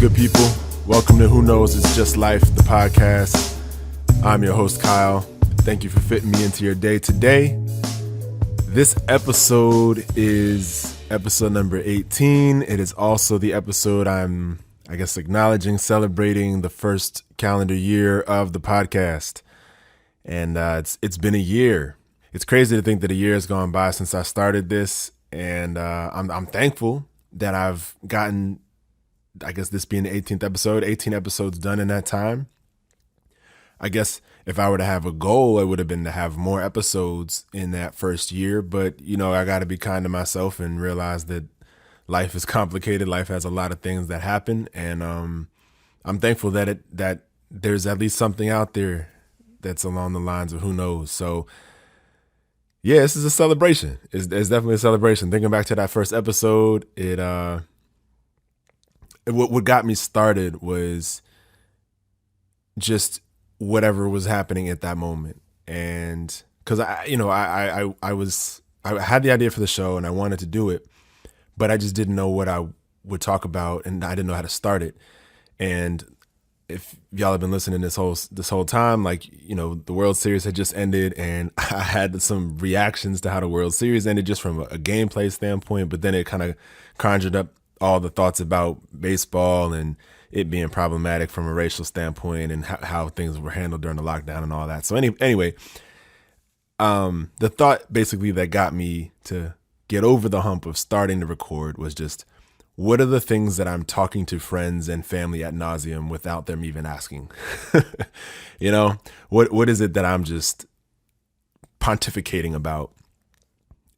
good people? Welcome to Who Knows It's Just Life, the podcast. I'm your host, Kyle. Thank you for fitting me into your day today. This episode is episode number 18. It is also the episode I'm, acknowledging, celebrating the first calendar year of the podcast. And it's been a year. It's crazy to think that a year has gone by since I started this. And I'm thankful that I've gotten, this being the 18th episode, 18 episodes done in that time. I guess if I were to have a goal, it would have been to have more episodes in that first year. But, I got to be kind to myself and realize that life is complicated. Life has a lot of things that happen. And I'm thankful that there's at least something out there that's along the lines of who knows. So, yeah, this is a celebration. It's definitely a celebration. Thinking back to that first episode, what got me started was just whatever was happening at that moment. And because I had the idea for the show and I wanted to do it, but I just didn't know what I would talk about and I didn't know how to start it. And if y'all have been listening this whole time, the World Series had just ended and I had some reactions to how the World Series ended just from a gameplay standpoint, but then it kind of conjured up all the thoughts about baseball and it being problematic from a racial standpoint and how things were handled during the lockdown and all that. So anyway, the thought basically that got me to get over the hump of starting to record was just, what are the things that I'm talking to friends and family ad nauseum without them even asking? What is it that I'm just pontificating about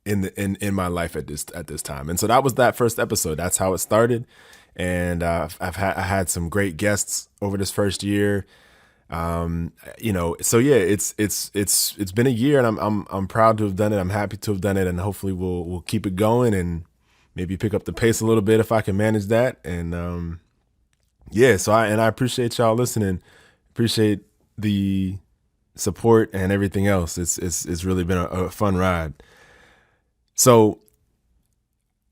in my life at this time? And so that was that first episode. That's how it started. And I had some great guests over this first year. So yeah, it's been a year and I'm proud to have done it. I'm happy to have done it, and hopefully we'll keep it going and maybe pick up the pace a little bit if I can manage that. And so I appreciate y'all listening. Appreciate the support and everything else. It's really been a fun ride. So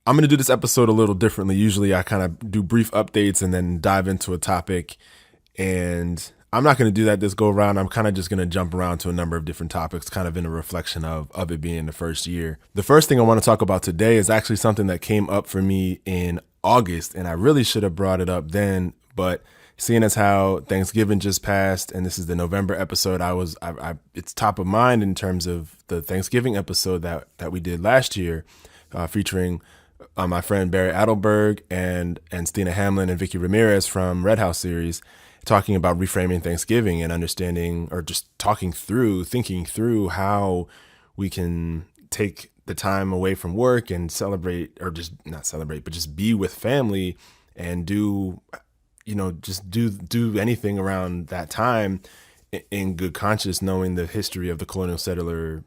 I'm going to do this episode a little differently. Usually I kind of do brief updates and then dive into a topic, and I'm not going to do that this go around. I'm kind of just going to jump around to a number of different topics, kind of in a reflection of it being the first year. The first thing I want to talk about today is actually something that came up for me in August, and I really should have brought it up then, but seeing as how Thanksgiving just passed, and this is the November episode, it's top of mind in terms of the Thanksgiving episode that we did last year, featuring my friend Barry Adelberg and Stina Hamlin and Vicky Ramirez from Red House series, talking about reframing Thanksgiving and understanding, or just thinking through how we can take the time away from work and celebrate, or just not celebrate, but just be with family and do anything around that time in good conscience, knowing the history of the colonial settler,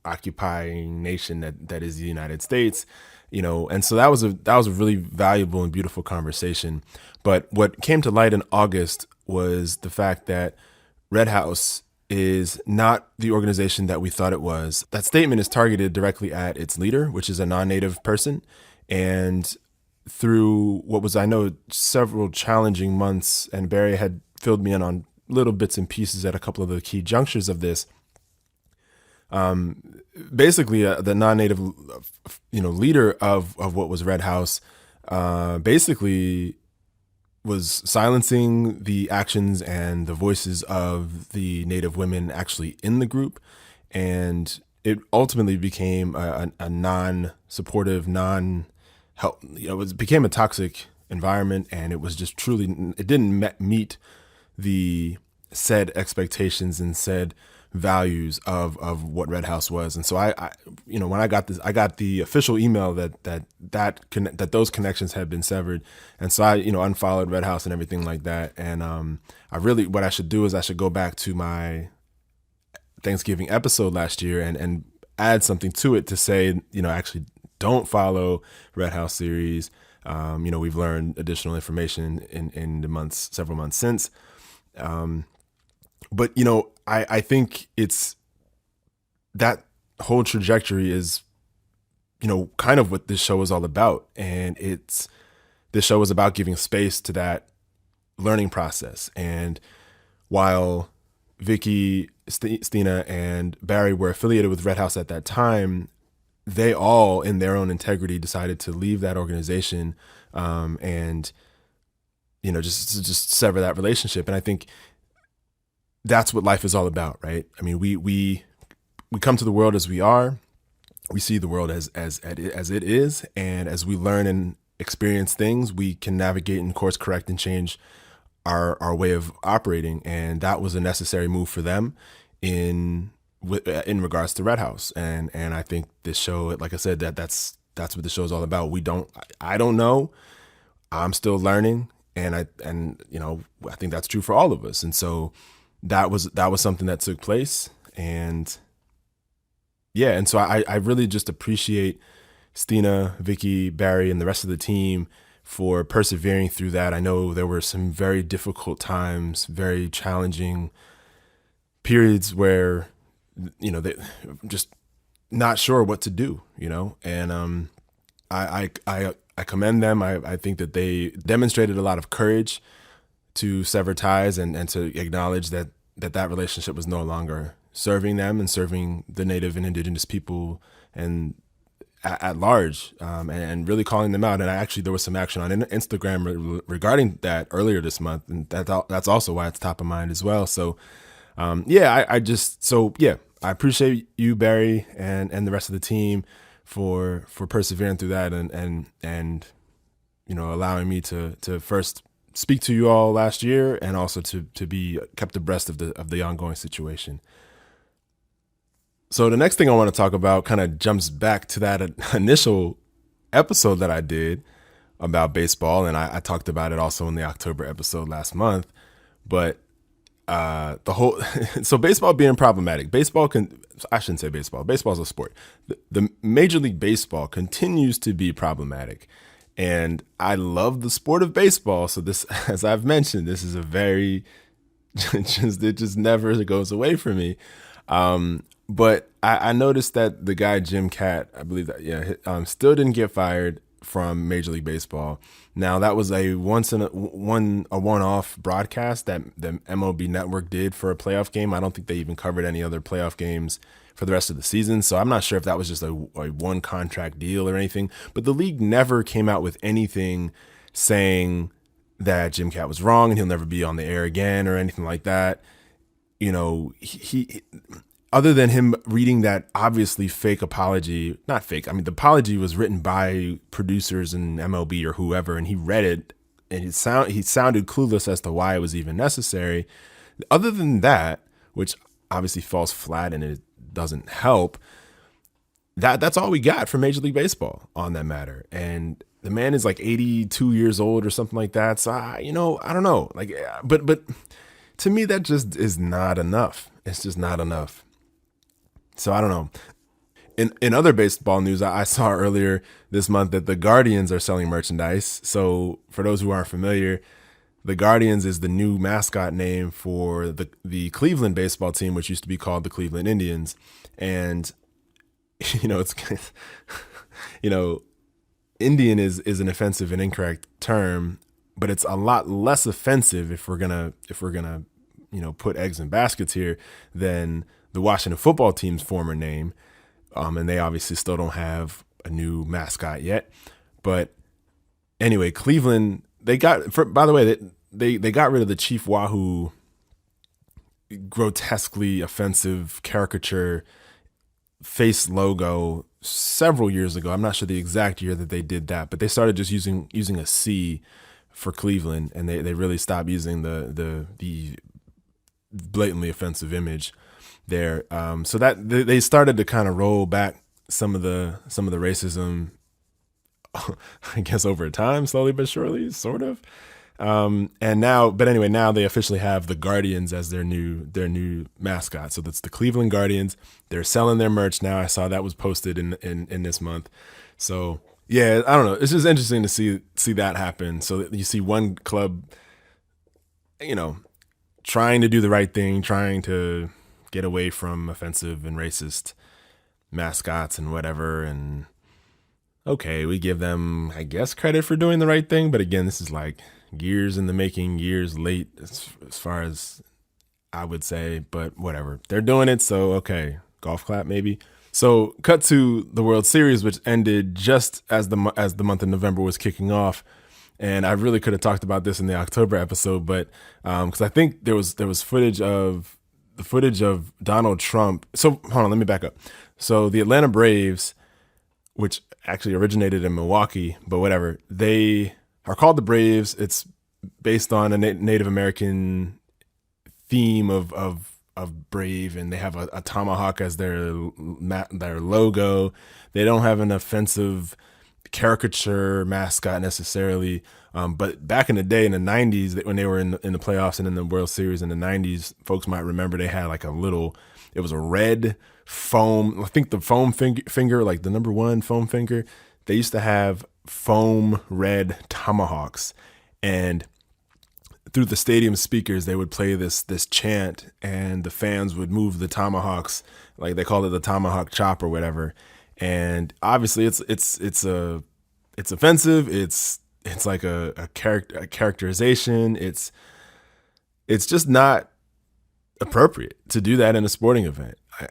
occupying nation that is the United States, and so that was a really valuable and beautiful conversation. But what came to light in August was the fact that Red House is not the organization that we thought it was. That statement is targeted directly at its leader, which is a non-native person. And through what was, I know, several challenging months, and Barry had filled me in on little bits and pieces at a couple of the key junctures of this. Basically, the non-native, leader of what was Red House, basically was silencing the actions and the voices of the Native women actually in the group. And it ultimately became a non-supportive, it became a toxic environment, and it was just it didn't meet the said expectations and said values of what Red House was. And so I when I got the official email that those connections had been severed. And so I, unfollowed Red House and everything like that. And what I should do is I should go back to my Thanksgiving episode last year and add something to it to say, actually don't follow Red House series. We've learned additional information in the several months since. But, I think it's that whole trajectory is, kind of what this show is all about. And it's this show was about giving space to that learning process. And while Vicky, Stina, and Barry were affiliated with Red House at that time, they all, in their own integrity, decided to leave that organization, and just sever that relationship. And I think that's what life is all about, right? I mean, we come to the world as we are. We see the world as it is, and as we learn and experience things, we can navigate and course correct and change our way of operating. And that was a necessary move for them in regards to Red House. And I think this show, like I said, that's what the show is all about. I don't know. I'm still learning, and I think that's true for all of us. And so that was something that took place. And yeah, and so I really just appreciate Stina, Vicky, Barry, and the rest of the team for persevering through that. I know there were some very difficult times, very challenging periods where, they just not sure what to do, and I commend them. I think that they demonstrated a lot of courage to sever ties and to acknowledge that relationship was no longer serving them and serving the Native and Indigenous people and at large, and really calling them out. And there was some action on Instagram regarding that earlier this month, and that's also why it's top of mind as well. So, I appreciate you, Barry, and the rest of the team for persevering through that and allowing me to first speak to you all last year, and also to be kept abreast of the ongoing situation. So the next thing I want to talk about kind of jumps back to that initial episode that I did about baseball. And I talked about it also in the October episode last month. But so baseball being problematic, I shouldn't say baseball. Baseball is a sport. The Major League Baseball continues to be problematic. And I love the sport of baseball. So this, as I've mentioned, this is a very, it just never goes away from me. But I noticed that the guy, Jim Kaat, I believe that, still didn't get fired from Major League Baseball. Now, that was a one-off broadcast that the MLB Network did for a playoff game. I don't think they even covered any other playoff games for the rest of the season. So I'm not sure if that was just a one contract deal or anything. But the league never came out with anything saying that Jim Kaat was wrong and he'll never be on the air again or anything like that. He other than him reading that obviously fake apology, not fake, I mean, the apology was written by producers and MLB or whoever, and he read it, and he sounded clueless as to why it was even necessary. Other than that, which obviously falls flat and it doesn't help, that's all we got from Major League Baseball on that matter. And the man is like 82 years old or something like that. So, I don't know. But to me, that just is not enough. It's just not enough. So I don't know. In other baseball news, I saw earlier this month that the Guardians are selling merchandise. So for those who aren't familiar, the Guardians is the new mascot name for the Cleveland baseball team, which used to be called the Cleveland Indians. And, it's, Indian is an offensive and incorrect term, but it's a lot less offensive if we're gonna put eggs in baskets here than the Washington football team's former name. And they obviously still don't have a new mascot yet. But anyway, Cleveland, they got rid of the Chief Wahoo grotesquely offensive caricature face logo several years ago. I'm not sure the exact year that they did that, but they started just using a C for Cleveland, and they really stopped using the blatantly offensive image there. So that they started to kind of roll back some of the racism, I guess, over time, slowly but surely, sort of. Now they officially have the Guardians as their new mascot. So that's the Cleveland Guardians. They're selling their merch now. I saw that was posted in this month. So yeah, I don't know. It's just interesting to see that happen. So you see one club, trying to do the right thing, trying to get away from offensive and racist mascots and whatever. And okay, we give them, I guess, credit for doing the right thing. But again, this is like years in the making, years late as far as I would say, but whatever. They're doing it, so okay, golf clap maybe. So, cut to the World Series, which ended just as the month of November was kicking off, and I really could have talked about this in the October episode, but because I think there was footage of Donald Trump. So hold on, let me back up. So the Atlanta Braves, which actually originated in Milwaukee, but whatever, they are called the Braves. It's based on a Native American theme of brave, and they have a tomahawk as their logo. They don't have an offensive caricature mascot necessarily, but back in the day in the '90s, when they were in the playoffs and in the World Series in the '90s, folks might remember they had like a little. It was a red foam. I think the foam finger, like the number one foam finger. They used to have foam red tomahawks, and through the stadium speakers, they would play this chant, and the fans would move the tomahawks, like they call it the tomahawk chop or whatever. And obviously, it's offensive. It's like a characterization. It's just not appropriate to do that in a sporting event. I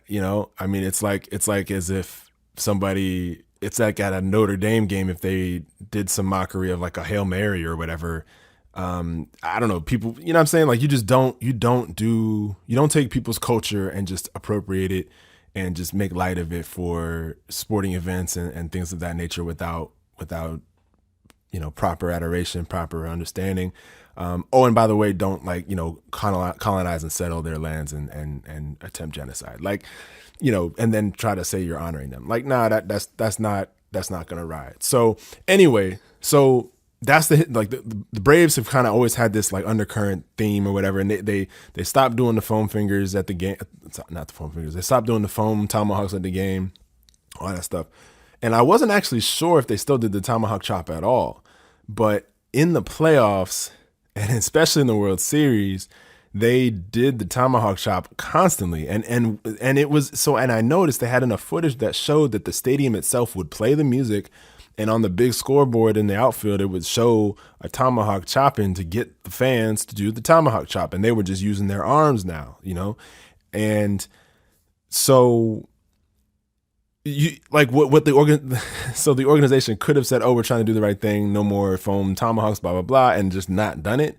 mean, it's like as if somebody. It's like at a Notre Dame game if they did some mockery of like a Hail Mary or whatever. I don't know, people, you know what I'm saying? Like you don't take people's culture and just appropriate it and just make light of it for sporting events and things of that nature without, proper adoration, proper understanding. Oh, and by the way, don't colonize and settle their lands and attempt genocide. Like, and then try to say you're honoring them. Like, nah, that's not gonna ride. So anyway, that's the Braves have kind of always had this like undercurrent theme or whatever, and they stopped doing the foam fingers at the game. Not the foam fingers. They stopped doing the foam tomahawks at the game, all that stuff. And I wasn't actually sure if they still did the tomahawk chop at all, but in the playoffs and especially in the World Series, they did the tomahawk chop constantly, and it was so. And I noticed they had enough footage that showed that the stadium itself would play the music. And on the big scoreboard in the outfield, it would show a tomahawk chopping to get the fans to do the tomahawk chop. And they were just using their arms now, And so you like what so the organization could have said, oh, we're trying to do the right thing. No more foam tomahawks, blah, blah, blah, and just not done it.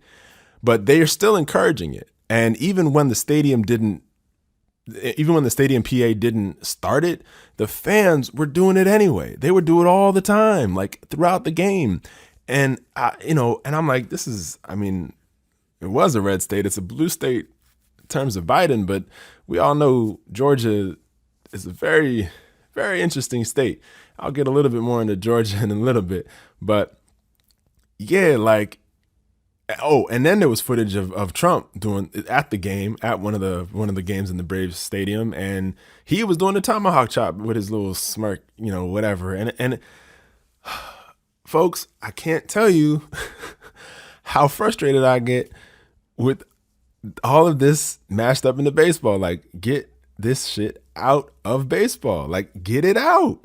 But they are still encouraging it. And even when the stadium PA didn't start it, the fans were doing it anyway. They would do it all the time, like throughout the game. And and I'm like, it was a red state. It's a blue state in terms of Biden, but we all know Georgia is a very, very interesting state. I'll get a little bit more into Georgia in a little bit, but yeah, like, oh, and then there was footage of Trump doing it at the game, at one of the games in the Braves stadium, and he was doing the tomahawk chop with his little smirk, whatever. And folks, I can't tell you how frustrated I get with all of this mashed up into baseball. Like, get this shit out of baseball. Like, get it out.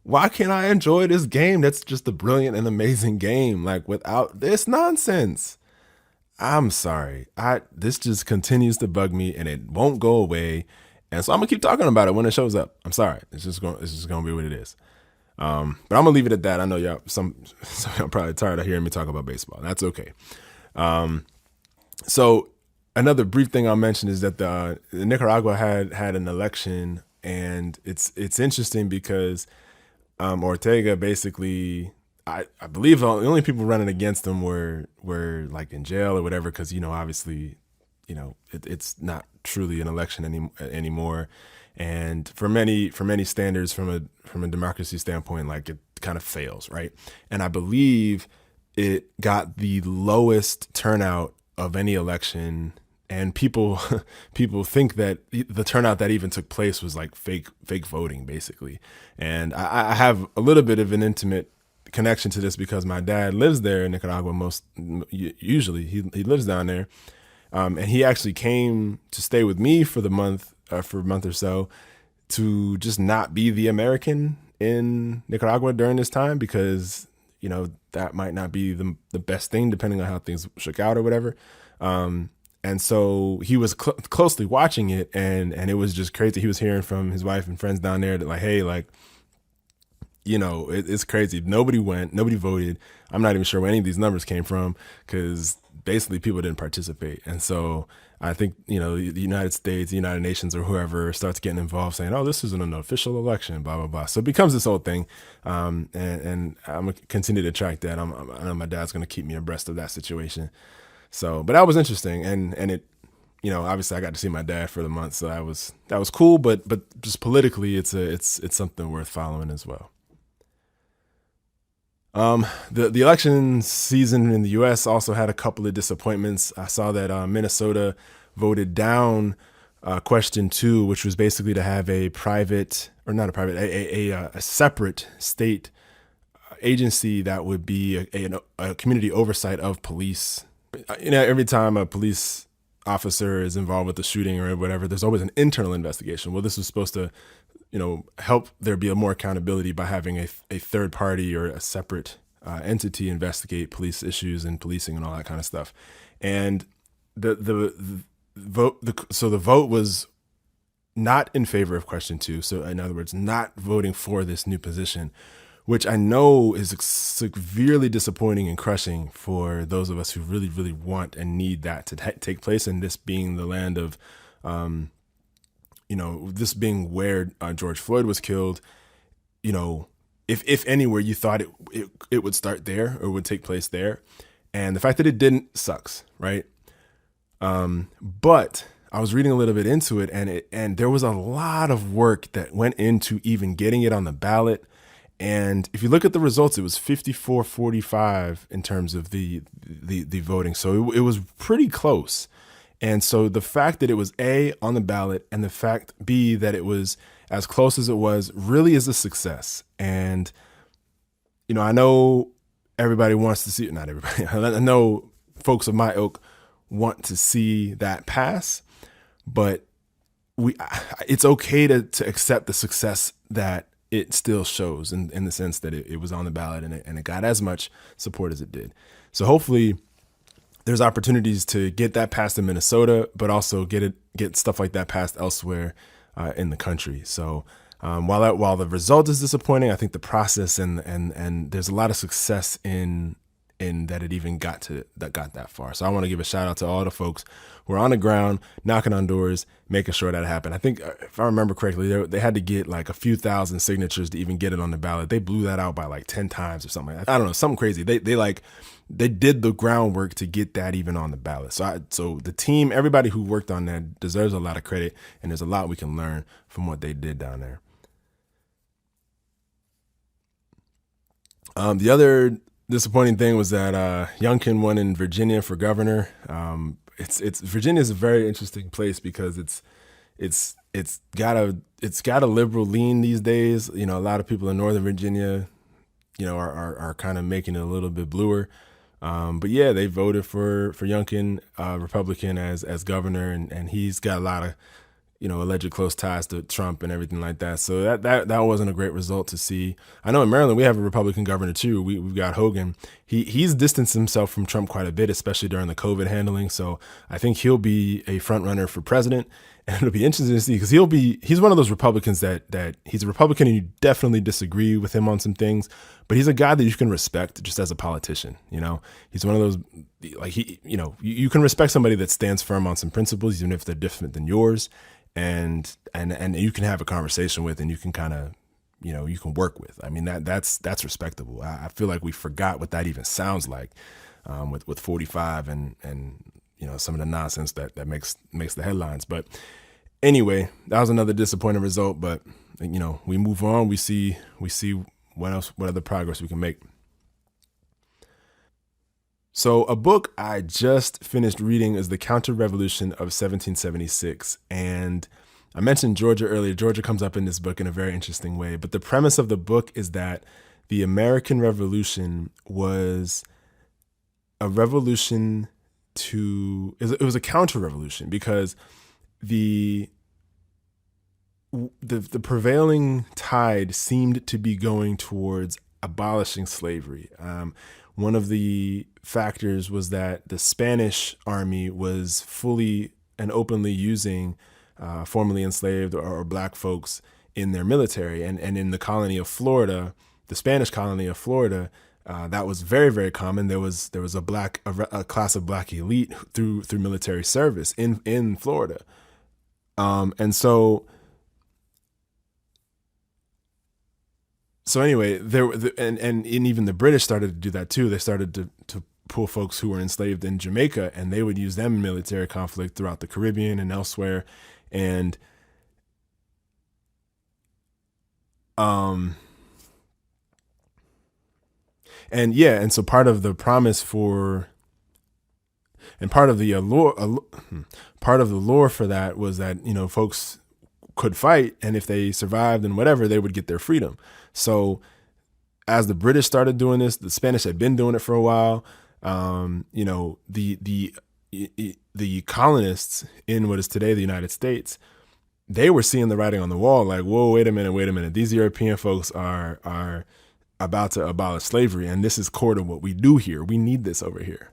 Why can't I enjoy this game that's just a brilliant and amazing game, like, without this nonsense? I'm sorry. This just continues to bug me and it won't go away. And so I'm gonna keep talking about it when it shows up. I'm sorry. It's just gonna be what it is. But I'm gonna leave it at that. I know y'all some y'all probably tired of hearing me talk about baseball. That's okay. So another brief thing I'll mention is that the Nicaragua had an election, and it's interesting because Ortega basically, I believe the only people running against him were like in jail or whatever, because obviously it's not truly an election anymore, and for many standards, from a democracy standpoint, like, it kind of fails, right? And I believe it got the lowest turnout of any election. And people think that the turnout that even took place was like fake voting, basically. And I have a little bit of an intimate connection to this because my dad lives there in Nicaragua. Usually he lives down there, and he actually came to stay with me for a month or so, to just not be the American in Nicaragua during this time because, that might not be the best thing depending on how things shook out or whatever. And so he was closely watching it, and it was just crazy. He was hearing from his wife and friends down there that like, hey, like, it's crazy. Nobody went, nobody voted. I'm not even sure where any of these numbers came from because basically people didn't participate. And so I think, the United States, the United Nations or whoever starts getting involved saying, oh, this isn't an official election, blah, blah, blah. So it becomes this whole thing. And I'm going to continue to track that. I know my dad's going to keep me abreast of that situation. So, but that was interesting. And it, obviously I got to see my dad for the month. So that was cool. But just politically, it's something worth following as well. The election season in the U.S. also had a couple of disappointments. I saw that Minnesota voted down question 2, which was basically to have a separate state agency that would be a community oversight of police. Every time a police officer is involved with the shooting or whatever, there's always an internal investigation. Well, this was supposed to help there be a more accountability by having a third party or a separate entity investigate police issues and policing and all that kind of stuff. And the vote was not in favor of question 2. So in other words, not voting for this new position, which I know is severely disappointing and crushing for those of us who really, really want and need that to take place. And this being the land of, this being where George Floyd was killed, if anywhere you thought it would start there or would take place there. And the fact that it didn't sucks, right? But I was reading a little bit into it, and there was a lot of work that went into even getting it on the ballot. And if you look at the results, it was 54-45 in terms of the voting. So it was pretty close. And so the fact that it was A, on the ballot, and the fact B, that it was as close as it was, really is a success. And, I know everybody wants to see it. Not everybody. I know folks of my ilk want to see that pass, but it's okay to accept the success that it still shows in the sense that it was on the ballot and it got as much support as it did. So hopefully there's opportunities to get that passed in Minnesota, but also get stuff like that passed elsewhere in the country. So while the result is disappointing, I think the process and there's a lot of success in that it even got that far. So I want to give a shout out to all the folks who are on the ground, knocking on doors, making sure that happened. I think if I remember correctly, they had to get like a few thousand signatures to even get it on the ballot. They blew that out by like 10 times or something like that. I don't know, something crazy. They did the groundwork to get that even on the ballot. So the team, everybody who worked on that deserves a lot of credit, and there's a lot we can learn from what they did down there. The other disappointing thing was that Youngkin won in Virginia for governor. Virginia is a very interesting place because it's got a liberal lean these days. A lot of people in Northern Virginia, are kind of making it a little bit bluer. But yeah, they voted for Youngkin, Republican, as governor, and he's got a lot of alleged close ties to Trump and everything like that. So that wasn't a great result to see. I know in Maryland we have a Republican governor too. We've got Hogan. He's distanced himself from Trump quite a bit, especially during the COVID handling. So I think he'll be a front runner for president, and it'll be interesting to see because he's one of those Republicans that he's a Republican and you definitely disagree with him on some things, but he's a guy that you can respect just as a politician. He's one of those like you can respect somebody that stands firm on some principles even if they're different than yours. And you can have a conversation with, and you can kind of, you can work with. I mean, that's respectable. I feel like we forgot what that even sounds like with 45 and some of the nonsense that makes the headlines. But anyway, that was another disappointing result. But we move on. We see what other progress we can make. So a book I just finished reading is The Counter-Revolution of 1776. And I mentioned Georgia earlier. Georgia comes up in this book in a very interesting way. But the premise of the book is that the American Revolution was a revolution it was a counter-revolution because the prevailing tide seemed to be going towards abolishing slavery. One of the factors was that the Spanish army was fully and openly using formerly enslaved or black folks in their military, and in the colony of Florida, the Spanish colony of Florida. That was very, very common. There was a class of black elite through military service in Florida, and so anyway, and even the British started to do that too. They started to pull folks who were enslaved in Jamaica, and they would use them in military conflict throughout the Caribbean and elsewhere, and and so part of the promise for, and part of the allure for that was that, folks could fight, and if they survived and whatever, they would get their freedom. So as the British started doing this, the Spanish had been doing it for a while. The colonists in what is today the United States, they were seeing the writing on the wall, like, whoa, wait a minute. These European folks are about to abolish slavery, and this is core to what we do here. We need this over here.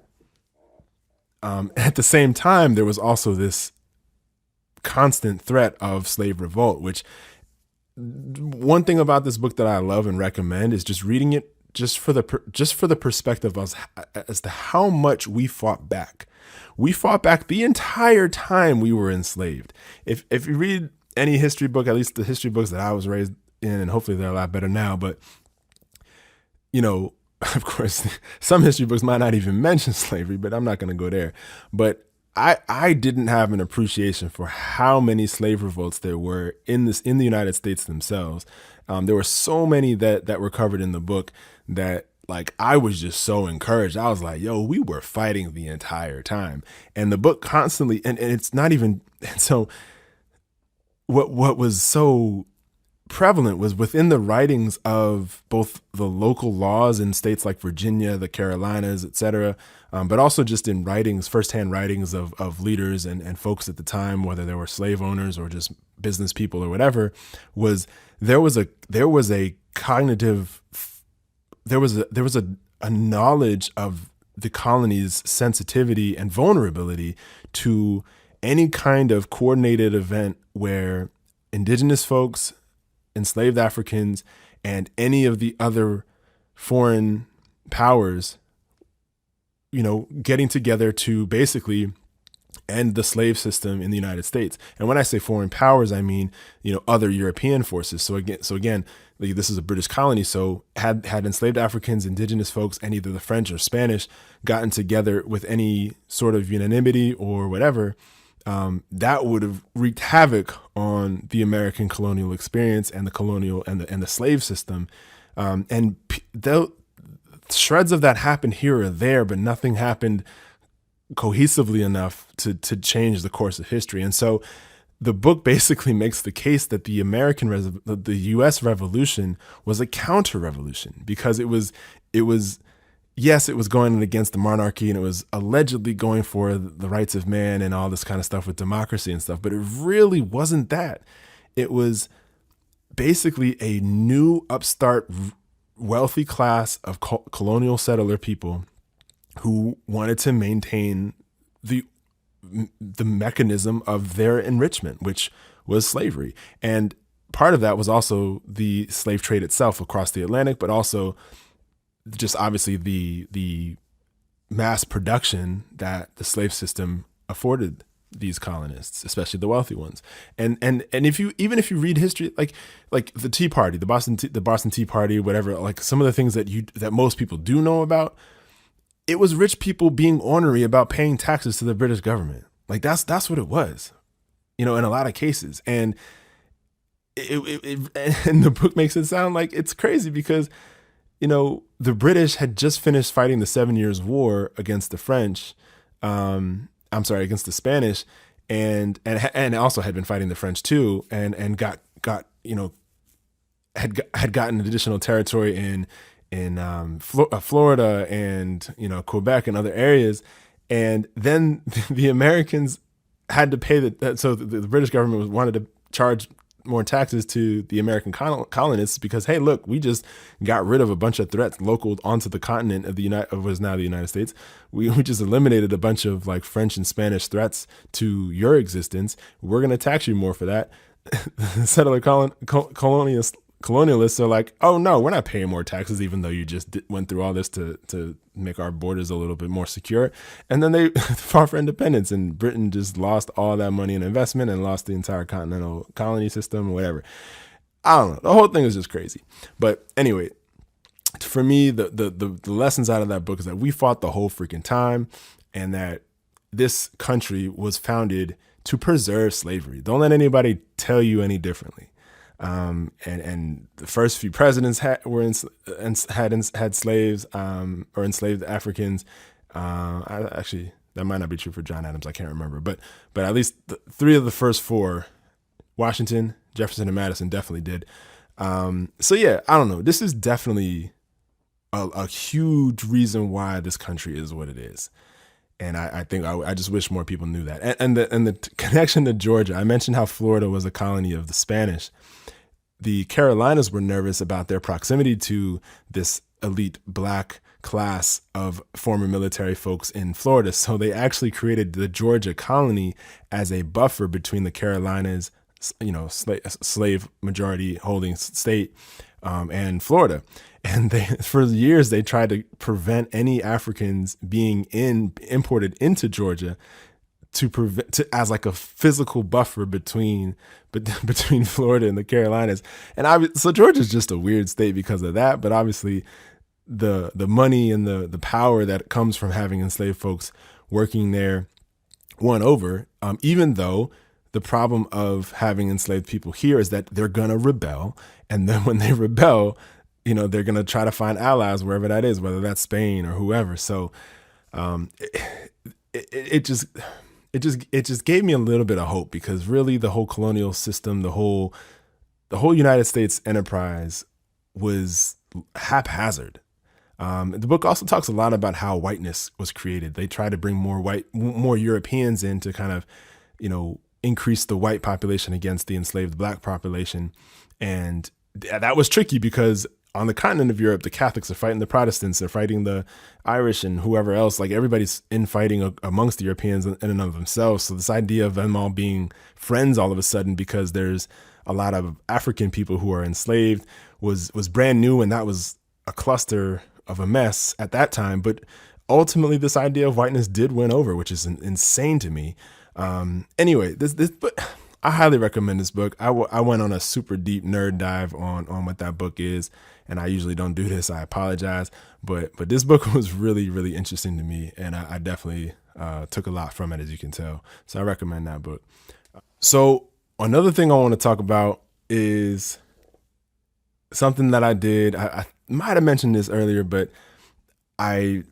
At the same time, there was also this constant threat of slave revolt, which, one thing about this book that I love and recommend is just reading it just for the perspective as to how much we fought back. We fought back the entire time we were enslaved. If you read any history book, at least the history books that I was raised in, and hopefully they're a lot better now, but of course, some history books might not even mention slavery, but I'm not going to go there. But I didn't have an appreciation for how many slave revolts there were in the United States themselves. There were so many that were covered in the book that, like, I was just so encouraged. I was like, yo, we were fighting the entire time. And the book constantly, and it's not even, and so what was so prevalent was within the writings of both the local laws in states like Virginia, the Carolinas, et cetera, but also just in writings, firsthand writings of leaders and folks at the time, whether they were slave owners or just business people or whatever, there was a knowledge of the colony's sensitivity and vulnerability to any kind of coordinated event where indigenous folks, enslaved Africans, and any of the other foreign powers, getting together to basically end the slave system in the United States. And when I say foreign powers, I mean, other European forces. So again, like, this is a British colony. So had enslaved Africans, indigenous folks, and either the French or Spanish gotten together with any sort of unanimity or whatever, that would have wreaked havoc on the American colonial experience and the colonial and the slave system. Shreds of that happened here or there, but nothing happened cohesively enough to change the course of history. And so the book basically makes the case that the the U.S. Revolution was a counter-revolution, because it was yes, it was going against the monarchy, and it was allegedly going for the rights of man and all this kind of stuff with democracy and stuff, but it really wasn't that. It was basically a new upstart wealthy class of colonial settler people who wanted to maintain the mechanism of their enrichment, which was slavery. And part of that was also the slave trade itself across the Atlantic, but also just obviously the mass production that the slave system afforded these colonists, especially the wealthy ones. And if you read history, like the Tea Party, the Boston Tea Party, whatever, like some of the things that most people do know about, it was rich people being ornery about paying taxes to the British government. Like that's what it was, in a lot of cases. And and the book makes it sound like it's crazy because, the British had just finished fighting the 7 Years' War against the French. Against the Spanish, and also had been fighting the French too, and had gotten additional territory in Florida and Quebec and other areas, and then the Americans had to pay so the British government wanted to charge more taxes to the American colonists because, hey, look, we just got rid of a bunch of threats local onto the continent of of what is now the United States. We just eliminated a bunch of like French and Spanish threats to your existence. We're going to tax you more for that. Settler colonialists are like, oh no, we're not paying more taxes, even though you just went through all this to make our borders a little bit more secure. And then they fought for independence, and Britain just lost all that money in investment and lost the entire continental colony system or whatever. I don't know. The whole thing is just crazy. But anyway, for me, the lessons out of that book is that we fought the whole freaking time, and that this country was founded to preserve slavery. Don't let anybody tell you any differently. And the first few presidents had slaves, or enslaved Africans. Actually, that might not be true for John Adams. I can't remember, but at least three of the first four, Washington, Jefferson, and Madison, definitely did. So yeah, I don't know. This is definitely a huge reason why this country is what it is. And I think I just wish more people knew that. And the connection to Georgia, I mentioned how Florida was a colony of the Spanish. The Carolinas were nervous about their proximity to this elite black class of former military folks in Florida. So they actually created the Georgia colony as a buffer between the Carolinas, slave majority holding state, and Florida. And for years, they tried to prevent any Africans being imported into Georgia as like a physical buffer between Florida and the Carolinas. And so Georgia's just a weird state because of that. But obviously, the money and the power that comes from having enslaved folks working there won over. Even though the problem of having enslaved people here is that they're gonna rebel, and then when they rebel, they're going to try to find allies wherever that is, whether that's Spain or whoever. So it just gave me a little bit of hope, because really the whole colonial system, the whole United States enterprise was haphazard. The book also talks a lot about how whiteness was created. They tried to bring more Europeans in to kind of, increase the white population against the enslaved black population. And that was tricky because on the continent of Europe, the Catholics are fighting the Protestants, they're fighting the Irish and whoever else. Like, everybody's infighting amongst the Europeans in and of themselves. So this idea of them all being friends all of a sudden because there's a lot of African people who are enslaved was brand new. And that was a cluster of a mess at that time. But ultimately, this idea of whiteness did win over, which is insane to me. Anyway, this book, I highly recommend this book. I went on a super deep nerd dive on what that book is, and I usually don't do this. I apologize, but this book was really, really interesting to me, and I definitely took a lot from it, as you can tell. So I recommend that book. So another thing I want to talk about is something that I did. I might have mentioned this earlier, but I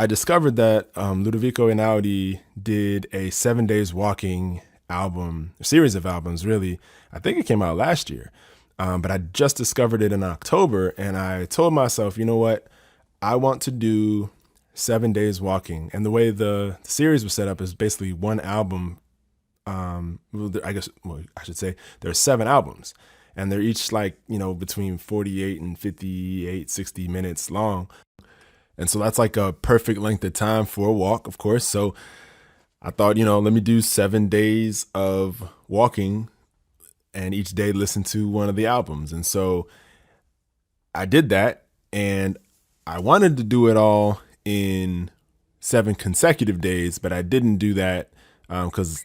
discovered that Ludovico Einaudi did a 7 days walking album, a series of albums, really. I think it came out last year, but I just discovered it in October, and I told myself, you know what, I want to do 7 days walking. And the way the series was set up is basically one album. I should say there are 7 albums, and they're each between 48 and 58, 60 minutes long. And so that's like a perfect length of time for a walk, of course. So I thought, let me do 7 days of walking and each day listen to one of the albums. And so I did that, and I wanted to do it all in 7 consecutive days, but I didn't do that because,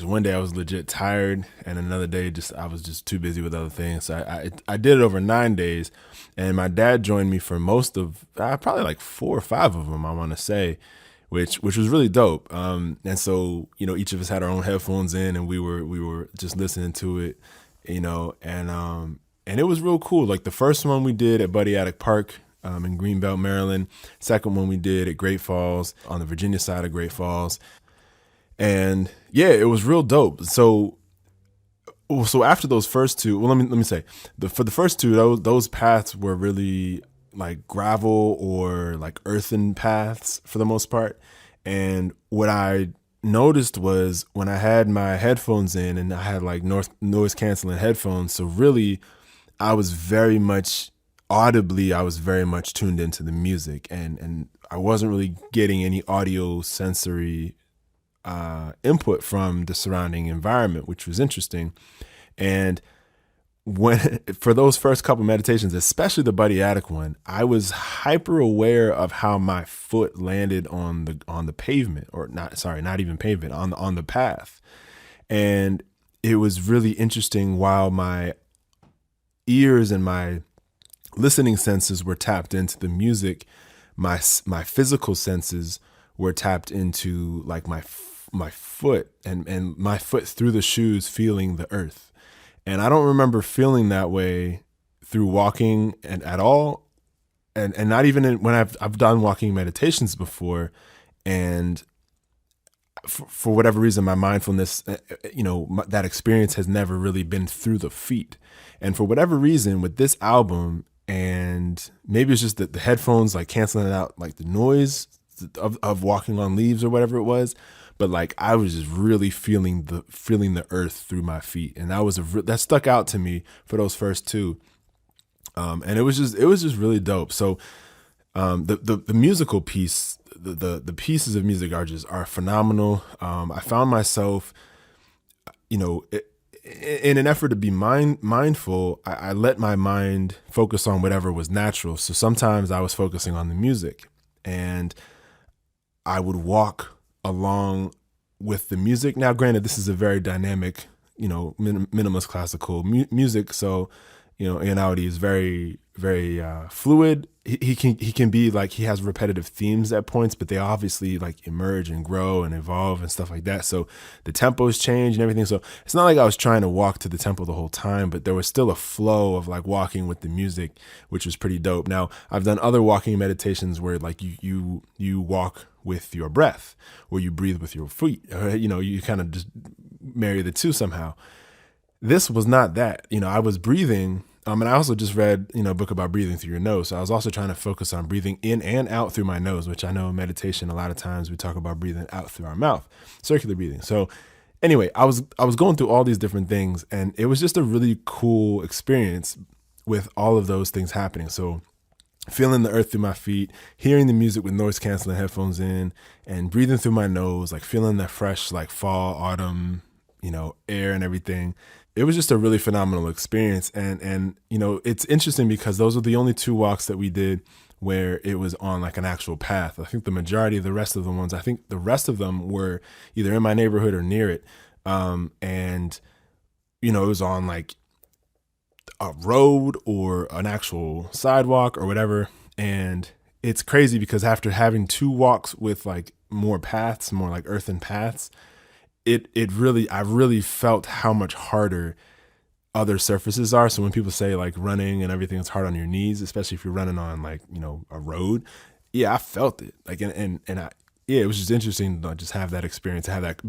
one day I was legit tired, and another day I was just too busy with other things. So I did it over 9 days, and my dad joined me for most of probably like 4 or 5 of them, I want to say. Which was really dope. And so, each of us had our own headphones in, and we were just listening to it, and it was real cool. Like, the first one we did at Buddy Attic Park in Greenbelt, Maryland. Second one we did at Great Falls on the Virginia side of Great Falls. And yeah, it was real dope. So after those first 2, well, let me say, for the first 2, those paths were really like gravel or like earthen paths for the most part. And what I noticed was when I had my headphones in and I had like noise canceling headphones. So really, I was very much audibly, I was very much tuned into the music, and I wasn't really getting any audio sensory input from the surrounding environment, which was interesting. And when for those first couple meditations, especially the Buddy Attic one, I was hyper aware of how my foot landed on the pavement, or not, sorry, not even pavement, on the path. And it was really interesting. While my ears and my listening senses were tapped into the music, my physical senses were tapped into like my foot, and my foot through the shoes feeling the earth. And I don't remember feeling that way through walking and at all. And not even when I've done walking meditations before. And for whatever reason, my mindfulness, that experience has never really been through the feet. And for whatever reason with this album, and maybe it's just that the headphones like canceling out like the noise of walking on leaves or whatever it was, but like I was just really feeling the earth through my feet, and that stuck out to me for those first two, and it was just really dope. So the musical piece, the pieces of music are phenomenal. I found myself, in an effort to be mindful, I let my mind focus on whatever was natural. So sometimes I was focusing on the music, and I would walk along with the music. Now, granted, this is a very dynamic, minimalist classical music. So, Einaudi is very, very fluid. He can be like, he has repetitive themes at points, but they obviously like emerge and grow and evolve and stuff like that. So the tempos change and everything. So it's not like I was trying to walk to the tempo the whole time, but there was still a flow of like walking with the music, which was pretty dope. Now, I've done other walking meditations where like you walk with your breath, or you breathe with your feet, or, you kind of just marry the two somehow. This was not that. I was breathing. And I also just read, a book about breathing through your nose. So I was also trying to focus on breathing in and out through my nose, which I know in meditation, a lot of times we talk about breathing out through our mouth, circular breathing. So anyway, I was going through all these different things, and it was just a really cool experience with all of those things happening. So feeling the earth through my feet, hearing the music with noise canceling headphones in, and breathing through my nose, like feeling that fresh, like fall, autumn, air and everything. It was just a really phenomenal experience. And it's interesting because those are the only two walks that we did where it was on like an actual path. I think the majority of the rest of them were either in my neighborhood or near it. And it was on like a road or an actual sidewalk or whatever. And it's crazy because after having two walks with like more paths, more like earthen paths, I really felt how much harder other surfaces are. So when people say like running and everything is hard on your knees, especially if you're running on like, a road. Yeah, I felt it. Like, it was just interesting to just have that experience, to have that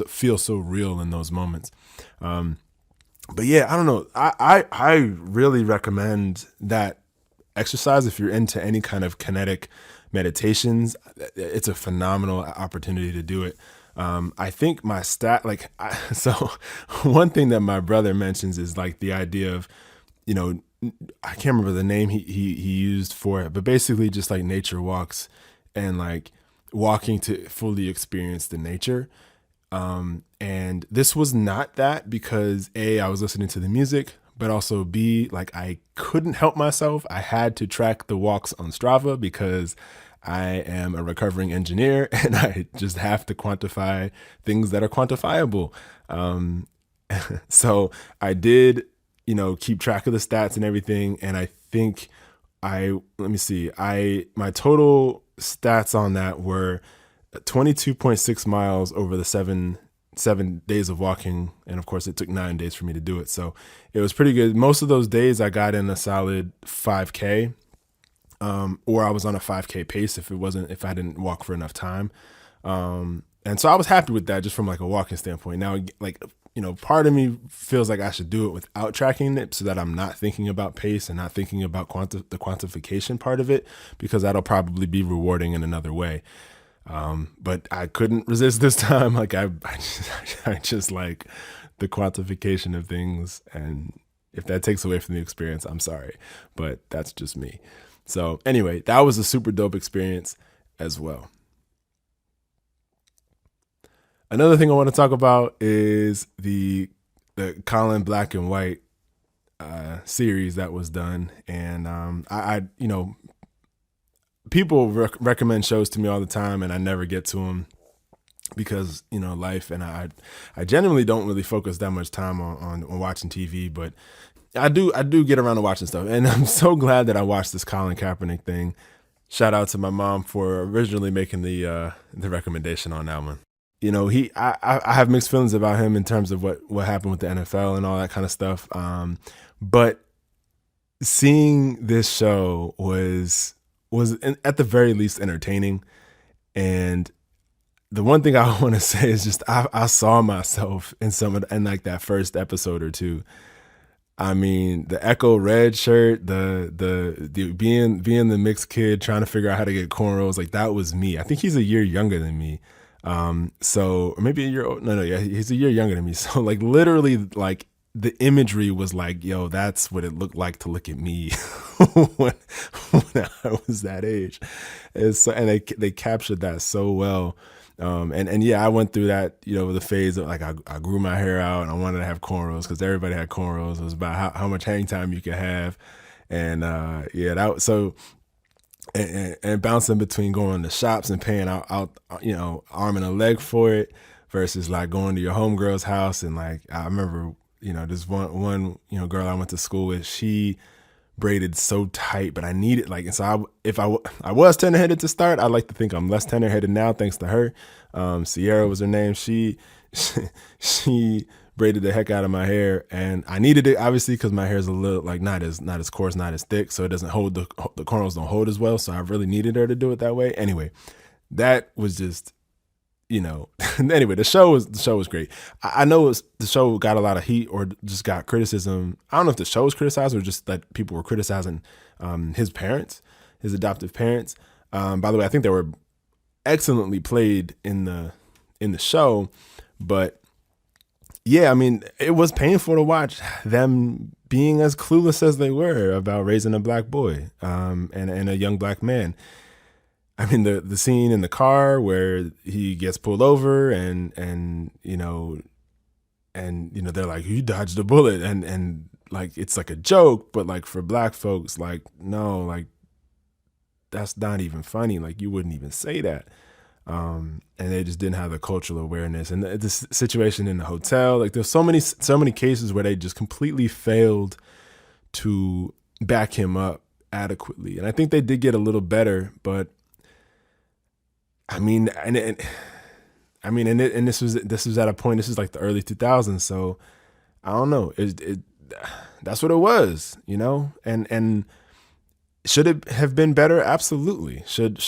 feel so real in those moments. But yeah, I don't know. I really recommend that exercise if you're into any kind of kinetic meditations. It's a phenomenal opportunity to do it. I think my so one thing that my brother mentions is like the idea of, I can't remember the name he used for it, but basically just like nature walks and like walking to fully experience the nature. And this was not that because A, I was listening to the music, but also B, like I couldn't help myself. I had to track the walks on Strava because I am a recovering engineer and I just have to quantify things that are quantifiable. So I did, keep track of the stats and everything. And I think my total stats on that were 22.6 miles over the seven days of walking. And of course it took 9 days for me to do it. So it was pretty good. Most of those days I got in a solid 5K. Or I was on a 5K pace if I didn't walk for enough time. And so I was happy with that just from like a walking standpoint. Now, like, part of me feels like I should do it without tracking it so that I'm not thinking about pace and not thinking about the quantification part of it, because that'll probably be rewarding in another way. But I couldn't resist this time. Like I just like the quantification of things, and if that takes away from the experience, I'm sorry, but that's just me. So anyway, that was a super dope experience as well. Another thing I want to talk about is the Colin Black and White series that was done, and I people recommend shows to me all the time, and I never get to them because life, and I genuinely don't really focus that much time on watching TV, but I do get around to watching stuff, and I'm so glad that I watched this Colin Kaepernick thing. Shout out to my mom for originally making the recommendation on that one. I have mixed feelings about him in terms of what happened with the NFL and all that kind of stuff. But seeing this show was at the very least entertaining. And the one thing I want to say is just I saw myself in like that first episode or two. I mean, the Echo Red shirt, the being the mixed kid trying to figure out how to get cornrows, like that was me. I think he's a year younger than me. So or maybe a year old. No, yeah, he's a year younger than me. So like literally like the imagery was like, yo, that's what it looked like to look at me when, when I was that age. And they captured that so well. And yeah, I went through that, the phase of like, I grew my hair out and I wanted to have cornrows because everybody had cornrows. It was about how much hang time you could have. And, yeah, and bouncing between going to shops and paying out, arm and a leg for it versus like going to your homegirl's house. And like, I remember, this one, girl I went to school with, she braided so tight, but I needed like, and so if I was tender-headed to start, I like to think I'm less tender-headed now thanks to her. Sierra was her name. She braided the heck out of my hair, and I needed it obviously because my hair is a little like not as coarse, not as thick, so it doesn't hold the cornrows don't hold as well. So I really needed her to do it that way. Anyway, that was just anyway, the show was great. I know the show got a lot of heat or just got criticism. I don't know if the show was criticized or just that people were criticizing his parents, his adoptive parents. By the way, I think they were excellently played in the show, but yeah, I mean, it was painful to watch them being as clueless as they were about raising a black boy and a young black man. I mean, the scene in the car where he gets pulled over and they're like, you dodged a bullet, and like it's like a joke, but like for black folks, like no, like that's not even funny. Like you wouldn't even say that. And they just didn't have the cultural awareness. And the situation in the hotel, like there's so many cases where they just completely failed to back him up adequately. And I think they did get a little better, but I mean, and this was at a point. This is like the early 2000s, so I don't know. That's what it was, And should it have been better? Absolutely. Should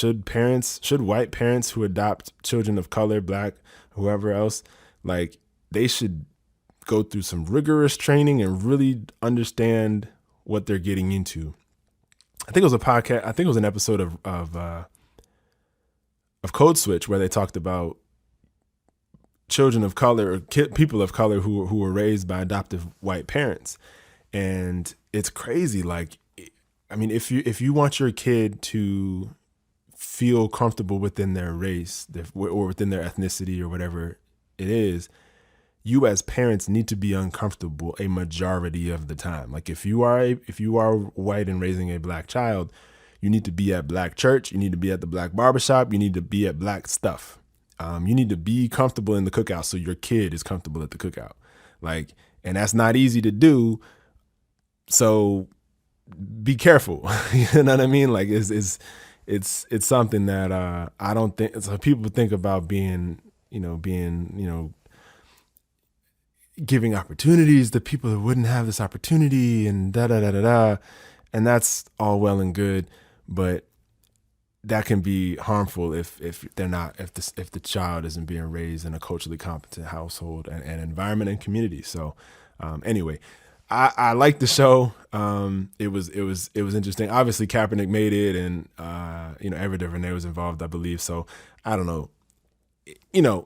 white parents who adopt children of color, black, whoever else, like they should go through some rigorous training and really understand what they're getting into. I think it was a podcast. I think it was an episode of Code Switch where they talked about children of color or people of color who were raised by adoptive white parents. And it's crazy. Like, I mean, if you want your kid to feel comfortable within their race or within their ethnicity or whatever it is, you as parents need to be uncomfortable a majority of the time. Like if you are white and raising a black child, you need to be at black church. You need to be at the black barbershop. You need to be at black stuff. You need to be comfortable in the cookout so your kid is comfortable at the cookout. Like, and that's not easy to do. So be careful. You know what I mean? Like it's something that I don't think so people think about being giving opportunities to people that wouldn't have this opportunity and da da da da da. And that's all well and good. But that can be harmful if the child isn't being raised in a culturally competent household and environment and community. So anyway, I liked the show. It was interesting. Obviously, Kaepernick made it, and Ava DuVernay was involved, I believe. So I don't know.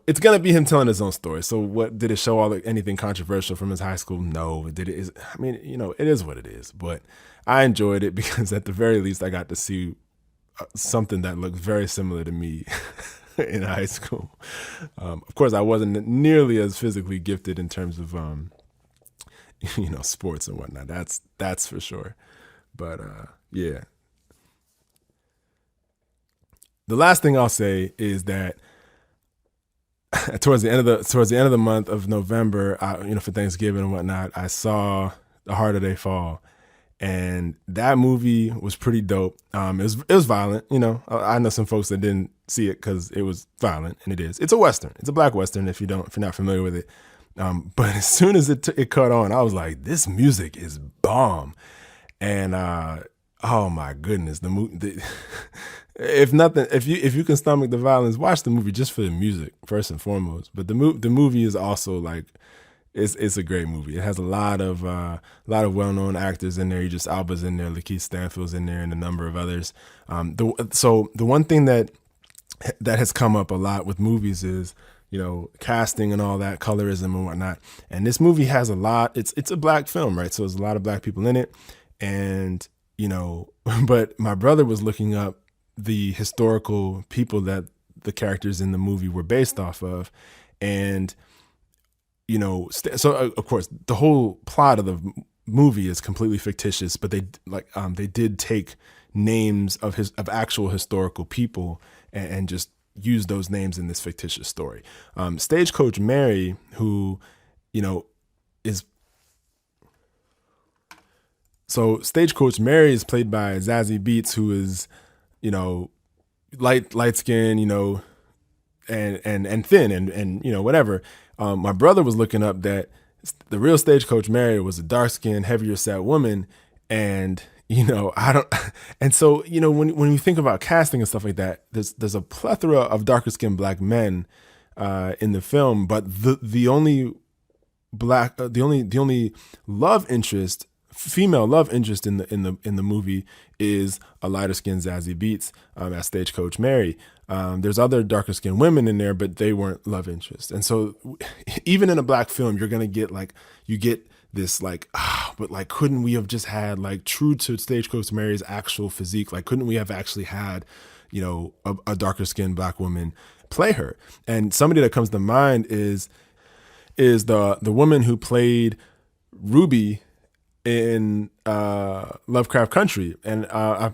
It's gonna be him telling his own story. So what did it show anything controversial from his high school? No. Did it? I mean, it is what it is. But I enjoyed it because at the very least, I got to see something that looked very similar to me in high school. Of course, I wasn't nearly as physically gifted in terms of sports and whatnot. That's for sure. But yeah. The last thing I'll say is that towards the end of the month of November, for Thanksgiving and whatnot, I saw The Harder They Fall, and that movie was pretty dope. It was violent. I know some folks that didn't see it because it was violent, and it is. It's a western. It's a black western. If you're not familiar with it, but as soon as it caught on, I was like, this music is bomb, and oh my goodness, the movie. If nothing, if you can stomach the violence, watch the movie just for the music first and foremost. But the movie is also like, it's a great movie. It has a lot of well-known actors in there. Idris Elba's in there, Lakeith Stanfield's in there, and a number of others. So the one thing that has come up a lot with movies is casting and all that, colorism and whatnot. And this movie has a lot. It's a black film, right? So there's a lot of black people in it, and but my brother was looking up the historical people that the characters in the movie were based off of. And, so of course the whole plot of the movie is completely fictitious, but they did take names of actual historical people and just use those names in this fictitious story. Stagecoach Mary, who, is, so Stagecoach Mary is played by Zazie Beetz, who is, light skin, and thin and whatever. My brother was looking up that the real Stagecoach Mary was a dark skinned, heavier set woman. And, I don't, and so, when you think about casting and stuff like that, there's a plethora of darker skinned black men, in the film, but the only love interest, female love interest in the movie is a lighter skinned Zazie Beetz, as Stagecoach Mary. There's other darker skinned women in there, but they weren't love interests. And so even in a black film, you're going to get this but couldn't we have just had true to Stagecoach Mary's actual physique? Couldn't we have actually had, a darker skinned black woman play her? And somebody that comes to mind is the woman who played Ruby in Lovecraft Country. And I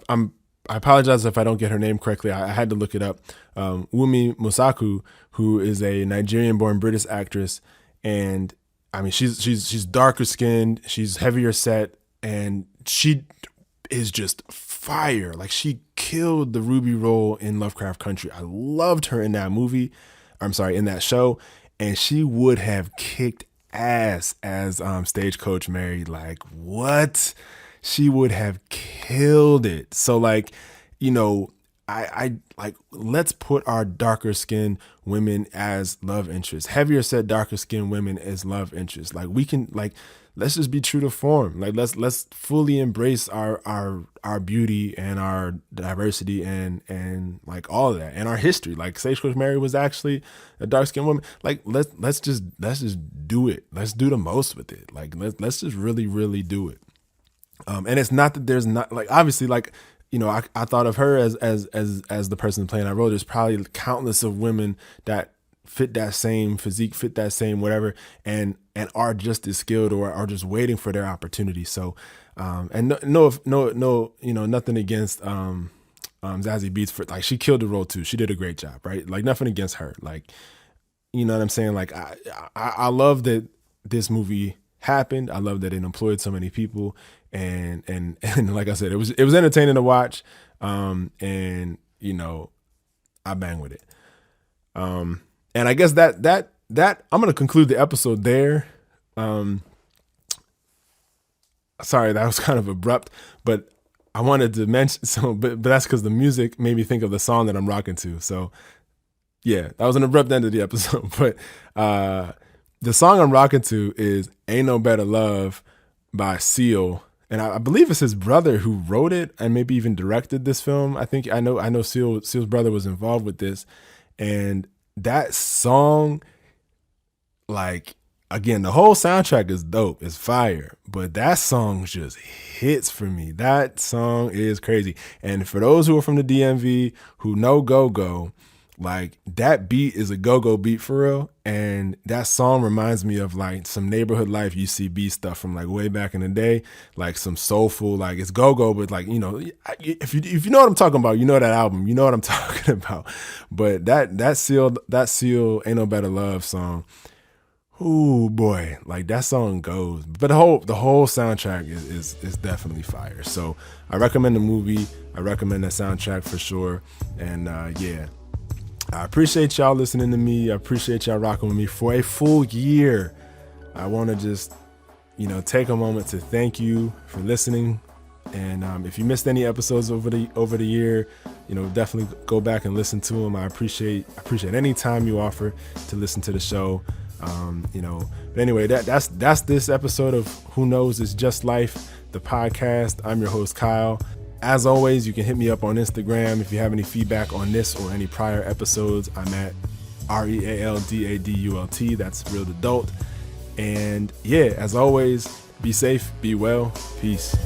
apologize if I don't get her name correctly. I had to look it up. Wunmi Mosaku, who is a Nigerian-born British actress, and I mean she's darker skinned, she's heavier set, and she is just fire. She killed the Ruby role in Lovecraft Country. I loved her in that movie. In that show, and she would have kicked ass as Stagecoach Mary. What? She would have killed it. So I let's put our darker skinned women as love interests, heavier set darker skinned women as love interests. We can let's just be true to form. Let's fully embrace our beauty and our diversity and all of that and our history. Stagecoach Mary was actually a dark skinned woman. Let's just do it. Let's do the most with it. Let's just really, really do it. And it's not that there's not obviously I thought of her as the person playing that role. There's probably countless of women that fit that same physique, fit that same whatever, and are just as skilled or are just waiting for their opportunity. So, and nothing against Zazie Beetz for she killed the role too. She did a great job, right? Nothing against her. You know what I'm saying? I love that this movie happened. I love that it employed so many people, and like I said, it was entertaining to watch. And I bang with it. And I guess that I'm going to conclude the episode there. Sorry, that was kind of abrupt, but I wanted to mention, but that's because the music made me think of the song that I'm rocking to. So yeah, that was an abrupt end of the episode, but, the song I'm rocking to is Ain't No Better Love by Seal. And I believe it's his brother who wrote it and maybe even directed this film. I know Seal's brother was involved with this. And that song, like, again, the whole soundtrack is dope. It's fire. But that song just hits for me. That song is crazy. And for those who are from the DMV who know go-go, like, that beat is a go-go beat for real. And that song reminds me of like some Neighborhood Life UCB stuff from like way back in the day, like some soulful, like it's go-go, but like, you know, if you know what I'm talking about, you know that album, you know what I'm talking about. But that Seal Ain't No Better Love song, ooh boy, like that song goes. But the whole soundtrack is definitely fire. So I recommend the movie. I recommend the soundtrack for sure. And yeah. I appreciate y'all listening to me. I appreciate y'all rocking with me for a full year. I want to just, you know, take a moment to thank you for listening. And if you missed any episodes over the year, you know, definitely go back and listen to them. I appreciate any time you offer to listen to the show. You know, but anyway, that's this episode of Who Knows It's Just Life, the podcast. I'm your host, Kyle. As always, you can hit me up on Instagram if you have any feedback on this or any prior episodes. I'm at REALDADULT. That's Real Adult. And yeah, as always, be safe, be well. Peace.